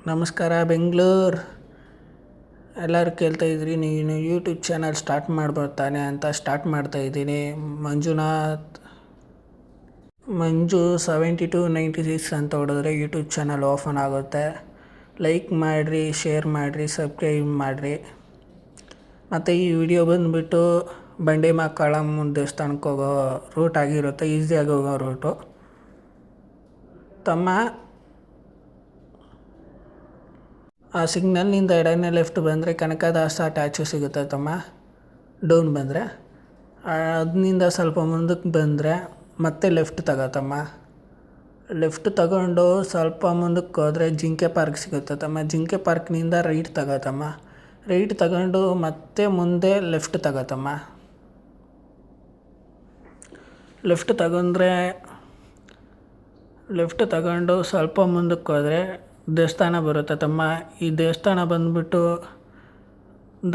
ನಮಸ್ಕಾರ ಬೆಂಗಳೂರು. ಎಲ್ಲರೂ ಕೇಳ್ತಾಯಿದ್ರಿ ನೀನು ಯೂಟ್ಯೂಬ್ ಚಾನಲ್ ಸ್ಟಾರ್ಟ್ ಮಾಡ್ಬೋತಾನೆ ಅಂತ ಸ್ಟಾರ್ಟ್ ಮಾಡ್ತಾಯಿದ್ದೀನಿ. ಮಂಜು 7296 ಅಂತ ಹೊಡೆದ್ರೆ ಯೂಟ್ಯೂಬ್ ಚಾನಲ್ ಓಪನ್ ಆಗುತ್ತೆ. ಲೈಕ್ ಮಾಡಿರಿ, ಶೇರ್ ಮಾಡಿರಿ, ಸಬ್ಸ್ಕ್ರೈಬ್ ಮಾಡಿರಿ. ಮತ್ತು ಈ ವಿಡಿಯೋ ಬಂದುಬಿಟ್ಟು ಬಂಡೆ ಮಕ್ಕಳಮ್ಮ ದೇವಸ್ಥಾನಕ್ಕೆ ಹೋಗೋ ರೂಟ್ ಆಗಿರುತ್ತೆ, ಈಸಿಯಾಗಿ ಹೋಗೋ ರೂಟು. ತಮ್ಮ ಆ ಸಿಗ್ನಲ್ನಿಂದ ಎಡನೆ ಲೆಫ್ಟ್ ಬಂದರೆ ಕನಕದಾಸ ಟ್ಯಾಚು ಸಿಗುತ್ತೆ ತಮ್ಮ. ಡೌನ್ ಬಂದರೆ ಅದರಿಂದ ಸ್ವಲ್ಪ ಮುಂದಕ್ಕೆ ಬಂದರೆ ಮತ್ತೆ ಲೆಫ್ಟ್ ತಗೋತಮ್ಮ. ಲೆಫ್ಟ್ ತಗೊಂಡು ಸ್ವಲ್ಪ ಮುಂದಕ್ಕೆ ಹೋದರೆ ಜಿಂಕೆ ಪಾರ್ಕ್ ಸಿಗುತ್ತೆ ತಮ್ಮ. ಜಿಂಕೆ ಪಾರ್ಕ್ನಿಂದ ರೈಟ್ ತಗೋತಮ್ಮ. ರೈಟ್ ತಗೊಂಡು ಮತ್ತೆ ಮುಂದೆ ಲೆಫ್ಟ್ ತಗೋತಮ್ಮ. ಲೆಫ್ಟ್ ತಗೊಂಡು ಸ್ವಲ್ಪ ಮುಂದಕ್ಕೆ ಹೋದರೆ ದೇವಸ್ಥಾನ ಬರುತ್ತೆ ತಮ್ಮ. ಈ ದೇವಸ್ಥಾನ ಬಂದುಬಿಟ್ಟು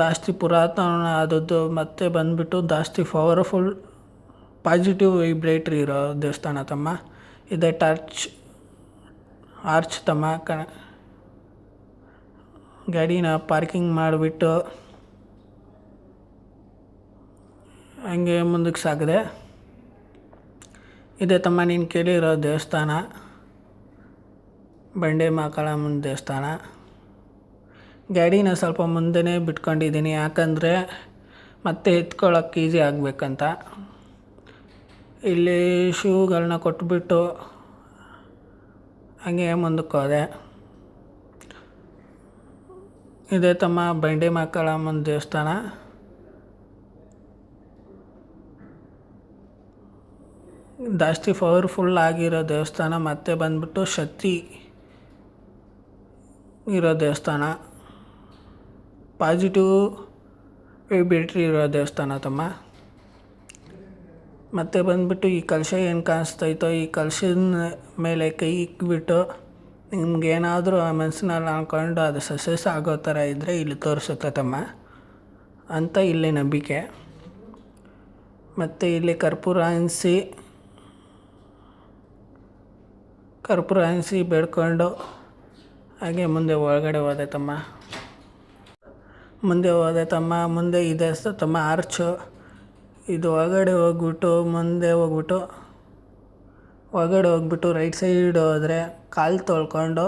ಜಾಸ್ತಿ ಪುರಾತನ ಆದದ್ದು, ಮತ್ತು ಬಂದುಬಿಟ್ಟು ಜಾಸ್ತಿ ಪವರ್ಫುಲ್ ಪಾಸಿಟಿವ್ ವೈಬ್ರೇಟ್ರಿ ಇರೋ ದೇವಸ್ಥಾನ ತಮ್ಮ. ಇದೆ ಆರ್ಚ್ ತಮ್ಮ. ಗಾಡಿನ ಪಾರ್ಕಿಂಗ್ ಮಾಡಿಬಿಟ್ಟು ಹಂಗೆ ಮುಂದಕ್ಕೆ ಸಾಗಿದೆ. ಇದೆ ತಮ್ಮ ನೀನು ಕೇಳಿರೋ ದೇವಸ್ಥಾನ, ಬಂಡೆ ಮಕ್ಕಳಮ್ಮನ ದೇವಸ್ಥಾನ. ಗಾಡಿನ ಸ್ವಲ್ಪ ಮುಂದೆನೇ ಬಿಟ್ಕೊಂಡಿದ್ದೀನಿ, ಯಾಕಂದರೆ ಮತ್ತೆ ಎತ್ಕೊಳ್ಳೋಕೆ ಈಸಿ ಆಗಬೇಕಂತ. ಇಲ್ಲಿ ಶೂಗಳನ್ನ ಕೊಟ್ಬಿಟ್ಟು ಹಂಗೆ ಮುಂದಕ್ಕೆ ಹೋದೆ. ಇದೆ ತಮ್ಮ ಬಂಡೆ ಮಕ್ಕಳಮ್ಮನ ದೇವಸ್ಥಾನ. ಜಾಸ್ತಿ ಪವರ್ಫುಲ್ ಆಗಿರೋ ದೇವಸ್ಥಾನ, ಮತ್ತು ಬಂದ್ಬಿಟ್ಟು ಶಕ್ತಿ ಇರೋ ದೇವಸ್ಥಾನ, ಪಾಸಿಟಿವ್ ವೈಬ್ರೇಟ್ರಿ ಇರೋ ದೇವಸ್ಥಾನ ತಮ್ಮ. ಮತ್ತು ಬಂದುಬಿಟ್ಟು ಈ ಕಲಶ ಏನು ಕಾಣಿಸ್ತೈತೋ, ಈ ಕಲಶದ ಮೇಲೆ ಕೈ ಇಕ್ಬಿಟ್ಟು ನಿಮ್ಗೇನಾದರೂ ಆ ಮನಸ್ಸಿನಲ್ಲಿ ಅಂದ್ಕೊಂಡು ಅದು ಸಕ್ಸಸ್ ಆಗೋ ಥರ ಇದ್ದರೆ ಇಲ್ಲಿ ತೋರಿಸುತ್ತೆ ತಮ್ಮ ಅಂತ ಇಲ್ಲಿ ನಂಬಿಕೆ. ಮತ್ತು ಇಲ್ಲಿ ಕರ್ಪೂರ ಹಂಚಿ ಬೇಡ್ಕೊಂಡು ಹಾಗೆ ಮುಂದೆ ಒಳಗಡೆ ಹೋದೆ ತಮ್ಮ. ಮುಂದೆ ಇದೆ ತಮ್ಮ ಆರ್ಚು. ಇದು ಒಳಗಡೆ ಹೋಗ್ಬಿಟ್ಟು ರೈಟ್ ಸೈಡ್ ಹೋದರೆ ಕಾಲು ತೊಳ್ಕೊಂಡು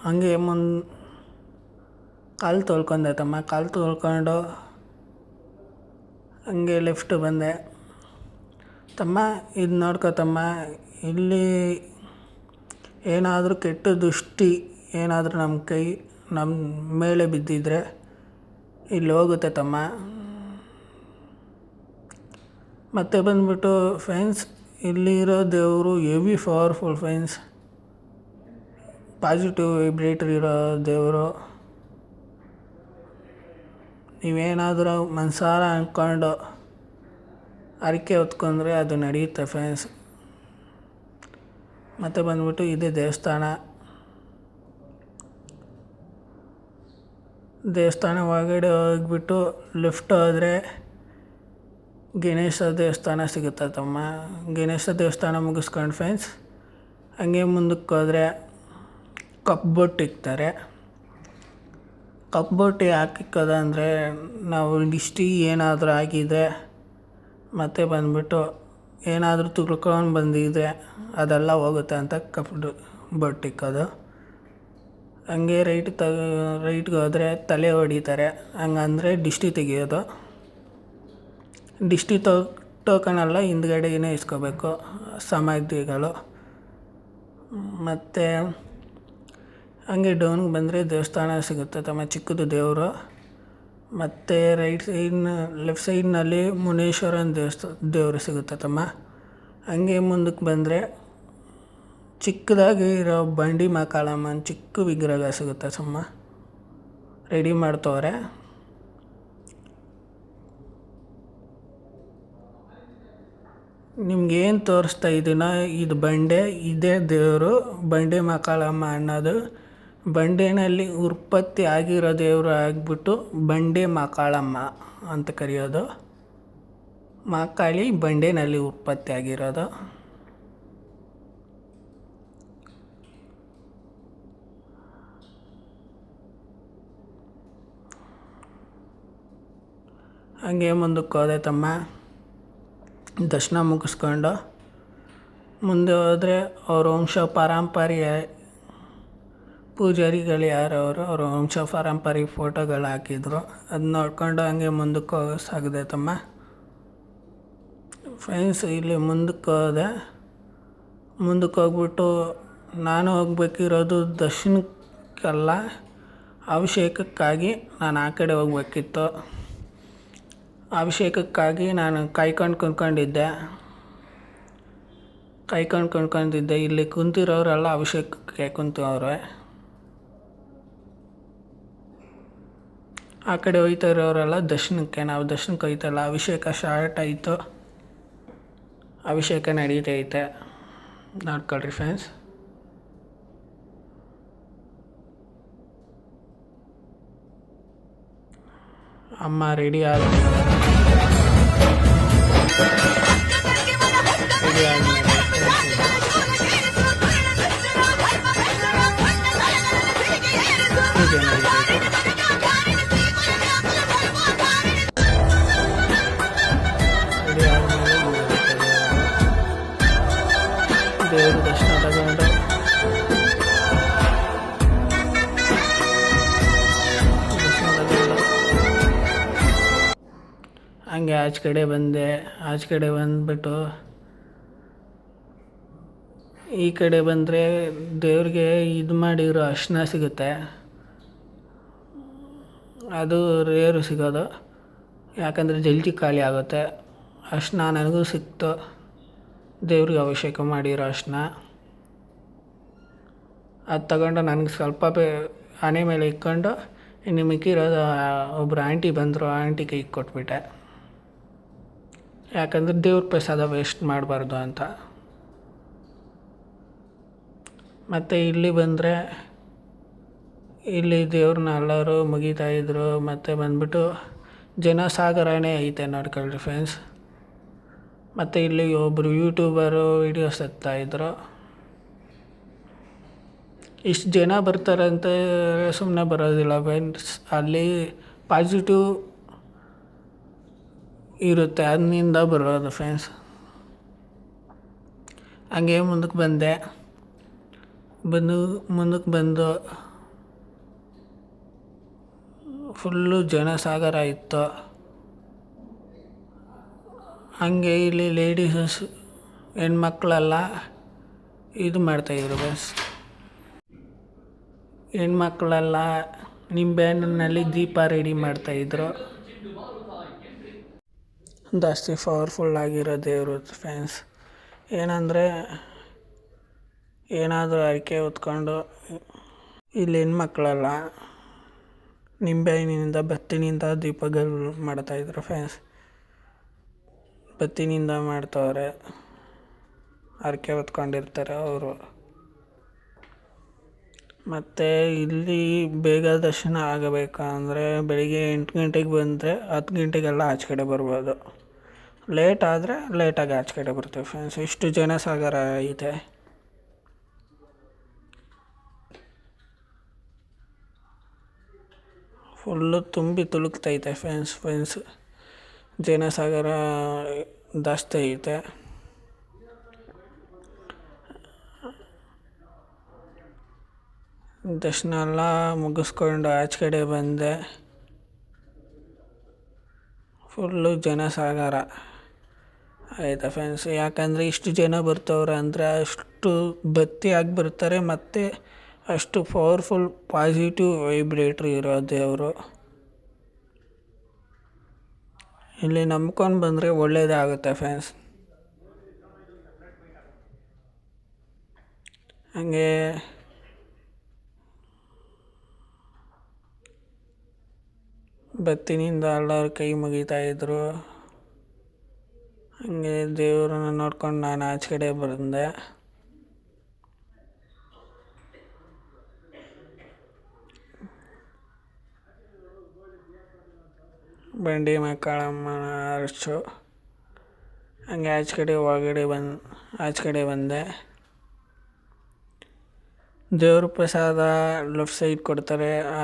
ಹಂಗೆ ಕಾಲು ತೊಳ್ಕೊಂಡೆ ತಮ್ಮ. ಕಾಲು ತೊಳ್ಕೊಂಡು ಹಂಗೆ ಲೆಫ್ಟ್ ಬಂದೆ ತಮ್ಮ. ಇದು ನೋಡ್ಕೊತಮ್ಮ, ಇಲ್ಲಿ ಏನಾದರೂ ಕೆಟ್ಟ ದೃಷ್ಟಿ ಏನಾದರೂ ನಮ್ಮ ಮೇಲೆ ಬಿದ್ದಿದ್ರೆ ಇಲ್ಲಿ ಹೋಗುತ್ತೆ ತಮ್ಮ. ಮತ್ತು ಬಂದುಬಿಟ್ಟು ಫ್ರೆಂಡ್ಸ್, ಇಲ್ಲಿರೋ ದೇವರು ಹೆವಿ ಪವರ್ಫುಲ್ ಫ್ರೆಂಡ್ಸ್, ಪಾಸಿಟಿವ್ ವೈಬ್ರೇಟ್ರಿ ಇರೋ ದೇವರು. ನೀವೇನಾದರೂ ಮನಸಾರ ಅಂದ್ಕೊಂಡು ಹರಕೆ ಹೊತ್ಕೊಂಡ್ರೆ ಅದು ನಡೆಯುತ್ತೆ ಫ್ರೆಂಡ್ಸ್. ಮತ್ತು ಬಂದುಬಿಟ್ಟು ಇದೇ ದೇವಸ್ಥಾನ ಒಳಗಡೆ ಹೋಗ್ಬಿಟ್ಟು ಲೆಫ್ಟ್ ಹೋದರೆ ಗಣೇಶ ದೇವಸ್ಥಾನ ಸಿಗುತ್ತೆ ತಮ್ಮ. ಗಣೇಶ ದೇವಸ್ಥಾನ ಮುಗಿಸ್ಕೊಂಡು ಫ್ರೆಂಡ್ಸ್ ಹಂಗೆ ಮುಂದಕ್ಕೆ ಹೋದರೆ ಕಪ್ಪು ಇಕ್ತಾರೆ. ಕಪ್ಪು ಯಾಕಿಕ್ಕೋದು ಅಂದರೆ ನಾವು ದಿಷ್ಟಿ ಏನಾದರೂ ಆಗಿದ್ರೆ, ಮತ್ತು ಬಂದುಬಿಟ್ಟು ಏನಾದರೂ ತುಳ್ಕೊಂಡು ಬಂದಿದ್ರೆ ಅದೆಲ್ಲ ಹೋಗುತ್ತೆ ಅಂತ ಕಪ್ಪು ಇಕ್ಕೋದು. ಹಂಗೆ ರೈಟ್ಗೆ ಹೋದರೆ ತಲೆ ಹೊಡಿತಾರೆ, ಹಂಗಂದರೆ ದಿಷ್ಟಿ ತೆಗಿಯೋದು. ದಿಷ್ಟಿ ಟೋಕನೆಲ್ಲ ಹಿಂದ್ಗಡೆನೇ ಇಸ್ಕೋಬೇಕು ಸಮಾಧಿಗಳು. ಮತ್ತು ಹಂಗೆ ಡೌನ್ಗೆ ಬಂದರೆ ದೇವಸ್ಥಾನ ಸಿಗುತ್ತೆ ತಮ್ಮ, ಚಿಕ್ಕದು ದೇವರು. ಮತ್ತು ಲೆಫ್ಟ್ ಸೈಡ್ನಲ್ಲಿ ಮುನೇಶ್ವರನ ದೇವರು ಸಿಗುತ್ತೆ ತಮ್ಮ. ಹಂಗೆ ಮುಂದಕ್ಕೆ ಬಂದರೆ ಚಿಕ್ಕದಾಗಿ ಇರೋ ಬಂಡಿ ಮಕ್ಕಳಮ್ಮನ ಚಿಕ್ಕ ವಿಗ್ರಹ ಸಿಗುತ್ತೆ ತಮ್ಮ. ರೆಡಿ ಮಾಡ್ತವ್ರೆ. ನಿಮ್ಗೇನು ತೋರಿಸ್ತಾ ಇದ್ದೀನೋ ಇದು ಬಂಡೆ, ಇದೇ ದೇವರು ಬಂಡೆ ಮಕ್ಕಳಮ್ಮ ಅನ್ನೋದು. ಬಂಡೆನಲ್ಲಿ ಉತ್ಪತ್ತಿ ಆಗಿರೋ ದೇವರು ಆಗಿಬಿಟ್ಟು ಬಂಡೆ ಮಕ್ಕಳಮ್ಮ ಅಂತ ಕರೆಯೋದು. ಮಹಾಕಾಳಿ ಬಂಡೆನಲ್ಲಿ ಉತ್ಪತ್ತಿ ಆಗಿರೋದು. ಹಂಗೆ ಮುಂದಕ್ಕೆ ಹೋದೆ ತಮ್ಮ. ದರ್ಶನ ಮುಗಿಸ್ಕೊಂಡು ಮುಂದೆ ಹೋದರೆ ಅವ್ರ ವಂಶ ಪಾರಂಪರ್ಯ ಪೂಜಾರಿಗಳು ಯಾರು ಅವ್ರ ವಂಶ ಪಾರಂಪರ್ಯ ಫೋಟೋಗಳು ಹಾಕಿದ್ರು. ಅದು ನೋಡ್ಕೊಂಡು ಹಂಗೆ ಮುಂದಕ್ಕೆ ಸಾಗಿದೆ ತಮ್ಮ. ಫ್ರೆಂಡ್ಸ್, ಇಲ್ಲಿ ಮುಂದಕ್ಕೆ ಹೋದೆ. ಮುಂದಕ್ಕೆ ಹೋಗ್ಬಿಟ್ಟು ನಾನು ಹೋಗ್ಬೇಕಿರೋದು ದರ್ಶನಕ್ಕಲ್ಲ, ಅಭಿಷೇಕಕ್ಕಾಗಿ ನಾನು ಆ ಕಡೆ ಹೋಗ್ಬೇಕಿತ್ತು. ಅಭಿಷೇಕಕ್ಕಾಗಿ ನಾನು ಕಾಯ್ಕೊಂಡು ಕುಂತ್ಕೊಂಡಿದ್ದೆ. ಇಲ್ಲಿ ಕುಂತಿರೋರೆಲ್ಲ ಅಭಿಷೇಕಕ್ಕೆ ಕುಂತವ್ರೆ. ಆ ಕಡೆ ಹೋಯ್ತಾ ಇರೋರೆಲ್ಲ ದರ್ಶನಕ್ಕೆ. ನಾವು ದರ್ಶನಕ್ಕೆ ಹೋಯ್ತಲ್ಲ, ಅಭಿಷೇಕ ಸ್ಟಾರ್ಟ್ ಆಯಿತು. ಅಭಿಷೇಕ ನಡೀತೈತೆ, ನೋಡ್ಕೊಳ್ರಿ ಫ್ರೆಂಡ್ಸ್. ಅಮ್ಮ ರೆಡಿ ಆದಮೇಲೆ ಹೀಗೆ ನಡೀತೈತೆ. ರೆಡಿ ಆದಮೇಲೆ ದೇವ್ರ ದರ್ಶನ ತಗೊಂಡು ಹಂಗೆ ಆಚೆ ಕಡೆ ಬಂದೆ. ಆಚೆ ಕಡೆ ಬಂದುಬಿಟ್ಟು ಈ ಕಡೆ ಬಂದರೆ ದೇವ್ರಿಗೆ ಇದು ಮಾಡಿರೋ ಅರ್ಶಿನ ಸಿಗುತ್ತೆ. ಅದು ರೇರು ಸಿಗೋದು, ಯಾಕಂದರೆ ಜಲ್ದಿ ಖಾಲಿ ಆಗುತ್ತೆ. ಅರ್ಶಿನ ನನಗೂ ಸಿಕ್ತು, ದೇವ್ರಿಗೆ ಅಭಿಷೇಕ ಮಾಡಿರೋ ಅರ್ಶಿನ. ಅದು ತಗೊಂಡು ನನಗೆ ಸ್ವಲ್ಪ ಹಣೆ ಮೇಲೆ ಇಕ್ಕೊಂಡು ಇನ್ನು ಮಿಕ್ಕಿರೋದು ಒಬ್ಬರು ಆಂಟಿ ಬಂದರು, ಆಂಟಿ ಕೈಗೆ ಕೊಟ್ಬಿಟ್ಟೆ. ಯಾಕಂದರೆ ದೇವ್ರ ಪ್ರಸಾದ ವೇಸ್ಟ್ ಮಾಡಬಾರ್ದು ಅಂತ. ಮತ್ತು ಇಲ್ಲಿ ಬಂದರೆ ಇಲ್ಲಿ ದೇವ್ರನ್ನ ಎಲ್ಲರೂ ಮುಗಿತಾಯಿದ್ರು. ಮತ್ತು ಬಂದ್ಬಿಟ್ಟು ಜನಸಾಗರನೇ ಐತೆ, ನೋಡ್ಕೊಳ್ರಿ ಫ್ರೆಂಡ್ಸ್. ಮತ್ತು ಇಲ್ಲಿ ಒಬ್ಬರು ಯೂಟ್ಯೂಬರು ವೀಡಿಯೋಸ್ ಎತ್ತಾಯಿದ್ರು. ಇಷ್ಟು ಜನ ಬರ್ತಾರಂತ ಸುಮ್ಮನೆ ಬರೋದಿಲ್ಲ ಫ್ರೆಂಡ್ಸ್, ಅಲ್ಲಿ ಪಾಸಿಟಿವ್ ಇರುತ್ತೆ, ಅದರಿಂದ ಬರೋದು ಫ್ರೆಂಡ್ಸ್. ಹಂಗೆ ಮುಂದಕ್ಕೆ ಬಂದು ಫುಲ್ಲು ಜನಸಾಗರ ಇತ್ತು. ಹಂಗೆ ಇಲ್ಲಿ ಲೇಡೀಸಸ್ ಹೆಣ್ಮಕ್ಳೆಲ್ಲ ಇದು ಮಾಡ್ತಾಯಿದ್ರು ಬಸ್. ಹೆಣ್ಮಕ್ಳೆಲ್ಲ ನಿಂಬೆಹಣ್ಣಿನಲ್ಲಿ ದೀಪ ರೆಡಿ ಮಾಡ್ತಾಯಿದ್ರು. ಜಾಸ್ತಿ ಪವರ್ಫುಲ್ ಆಗಿರೋ ದೇವರು ಫ್ರೆಂಡ್ಸ್. ಏನಂದರೆ ಏನಾದರೂ ಅರಿಕೆ ಹೊತ್ಕೊಂಡು ಇಲ್ಲಿ ಹೆಣ್ಮಕ್ಳೆಲ್ಲ ನಿಂಬೆಹಣ್ಣಿನಿಂದ ಬತ್ತಿನಿಂದ ದೀಪಗಳು ಮಾಡ್ತಾಯಿದ್ರು ಫ್ರೆಂಡ್ಸ್. ಬತ್ತಿನಿಂದ ಮಾಡ್ತವ್ರೆ, ಅರಿಕೆ ಹೊತ್ಕೊಂಡಿರ್ತಾರೆ ಅವರು. ಮತ್ತು ಇಲ್ಲಿ ಬೇಗ ದರ್ಶನ ಆಗಬೇಕಂದ್ರೆ ಬೆಳಿಗ್ಗೆ 8 ಗಂಟೆಗೆ ಬಂದರೆ 10 ಗಂಟೆಗೆಲ್ಲ ಆಚೆ ಕಡೆ ಬರ್ಬೋದು. ಲೇಟ್ ಆದರೆ ಲೇಟಾಗಿ ಆಚೆ ಕಡೆ ಬರ್ತೀವಿ ಫ್ರೆಂಡ್ಸ್. ಇಷ್ಟು ಜನಸಾಗರ ಐತೆ. ಫುಲ್ಲು ತುಂಬಿ ತುಳುಕ್ತೈತೆ ಫ್ರೆಂಡ್ಸ್. ಜನಸಾಗರ ಜಾಸ್ತಿ ಐತೆ. ದರ್ಶನ ಎಲ್ಲ ಮುಗಿಸ್ಕೊಂಡು ಆಚೆ ಕಡೆ ಬಂದೆ. ಫುಲ್ಲು ಜನಸಾಗರ ಆಯಿತಾ ಫ್ರೆಂಡ್ಸ್. ಯಾಕಂದರೆ ಇಷ್ಟು ಜನ ಬರ್ತವ್ರೆ ಅಂದರೆ ಅಷ್ಟು ಭಕ್ತಿಯಾಗಿ ಬರ್ತಾರೆ. ಮತ್ತು ಅಷ್ಟು ಪವರ್ಫುಲ್ ಪಾಸಿಟಿವ್ ವೈಬ್ರೇಟ್ರಿ ಇರೋ ದೇವರು. ಇಲ್ಲಿ ನಂಬ್ಕೊಂಡು ಬಂದರೆ ಒಳ್ಳೆಯದೇ ಆಗುತ್ತೆ ಫ್ರೆಂಡ್ಸ್. ಹಂಗೆ ಬತ್ತಿನಿಂದ ಎಲ್ಲರೂ ಕೈ ಮುಗಿತಾಯಿದ್ರು. ಹಂಗೆ ದೇವ್ರನ್ನ ನೋಡ್ಕೊಂಡು ನಾನು ಆಚೆ ಕಡೆ ಬಂದೆ. ಬಂಡಿ ಮಕ್ಕಳಮ್ಮನ ಅರಸು. ಹಂಗೆ ಆಚೆ ಕಡೆ ಬಂದೆ. ದೇವ್ರ ಪ್ರಸಾದ ಲೆಫ್ಟ್ ಸೈಡ್ ಕೊಡ್ತಾರೆ. ಆ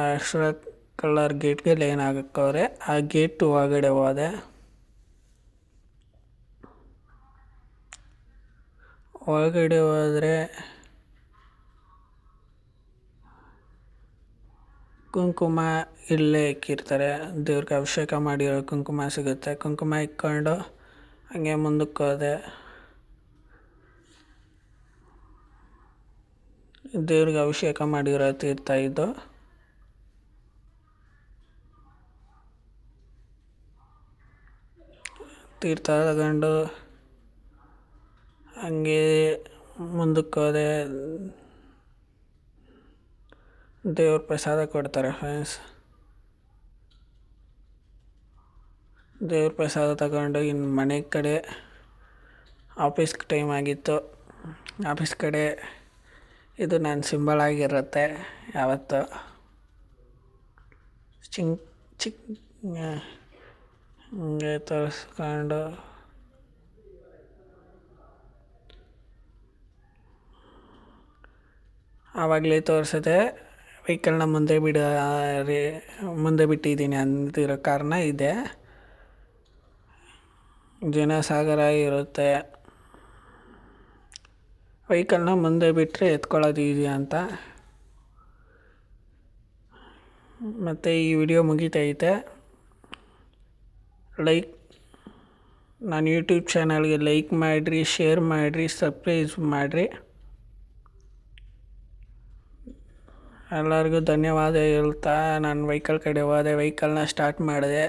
ಕಲರ್ ಗೇಟ್ಗೆ ಲೈನ್ ಹಾಕವ್ರೆ. ಆ ಗೇಟ್ ಒಳಗಡೆ ಹೋದೆ. ಒಳಗಡೆ ಹೋದರೆ ಕುಂಕುಮ ಇಲ್ಲೇ ಇಕ್ಕಿರ್ತಾರೆ. ದೇವ್ರಿಗೆ ಅಭಿಷೇಕ ಮಾಡಿರೋ ಕುಂಕುಮ ಸಿಗುತ್ತೆ. ಕುಂಕುಮ ಇಕ್ಕೊಂಡು ಹಂಗೆ ಮುಂದಕ್ಕೆ ಹೋದೆ. ದೇವ್ರಿಗೆ ಅಭಿಷೇಕ ಮಾಡಿರೋ ತೀರ್ಥ ಇದು. ತೀರ್ಥ ತಗೊಂಡು ಹಂಗೆ ಮುಂದಕ್ಕೆ ಹೋದೆ. ದೇವ್ರ ಪ್ರಸಾದ ಕೊಡ್ತಾರೆ ಫ್ರೆಂಡ್ಸ್. ದೇವ್ರ ಪ್ರಸಾದ ತಗೊಂಡು ಇನ್ನು ಮನೆ ಕಡೆ ಆಫೀಸ್ ಟೈಮ್ ಆಗಿತ್ತು. ಆಫೀಸ್ ಕಡೆ ಇದು ನನ್ನ ಸಿಂಬಲ್ ಆಗಿರುತ್ತೆ ಯಾವತ್ತು. ಹಂಗೆ ತೋರಿಸ್ಕೊಂಡು ಆವಾಗಲೇ ತೋರಿಸಿದೆ. ವೆಹಿಕಲ್ನ ಮುಂದೆ ಬಿಟ್ಟಿದ್ದೀನಿ ಅಂದಿರೋ ಕಾರಣ ಇದೆ. ಜನಸಾಗರ ಇರುತ್ತೆ. ವೆಹಿಕಲ್ನ ಮುಂದೆ ಬಿಟ್ಟರೆ ಎತ್ಕೊಳ್ಳೋದು ಈಸಿ ಅಂತ. ಮತ್ತು ಈ ವಿಡಿಯೋ ಮುಗಿತೈತೆ. ನನ್ನ ಯೂಟ್ಯೂಬ್ ಚಾನಲ್ಗೆ ಲೈಕ್ ಮಾಡಿರಿ, ಶೇರ್ ಮಾಡಿರಿ, ಸಬ್ಸ್ಕ್ರೈಬ್ ಮಾಡಿರಿ. ಎಲ್ಲರಿಗೂ ಧನ್ಯವಾದ ಹೇಳ್ತಾ ನಾನು ವೆಹಿಕಲ್ ಕಡೆ ಹೋದೆ. ವೆಹಿಕಲ್ನ ಸ್ಟಾರ್ಟ್ ಮಾಡಿದೆ.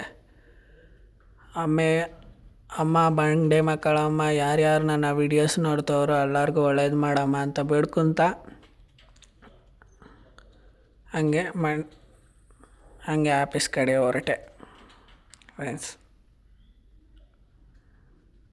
ಅಮ್ಮ ಬಂಡೆ ಮಕ್ಕಳಮ್ಮ ಯಾರ್ಯಾರು ನನ್ನ ವೀಡಿಯೋಸ್ ನೋಡ್ತವ್ರೋ ಎಲ್ಲರಿಗೂ ಒಳ್ಳೇದು ಮಾಡಮ್ಮ ಅಂತ ಬೇಡ್ಕೊತ ಹಂಗೆ ಆಫೀಸ್ ಕಡೆ ಹೊರಟೆ ಫ್ರೆಂಡ್ಸ್.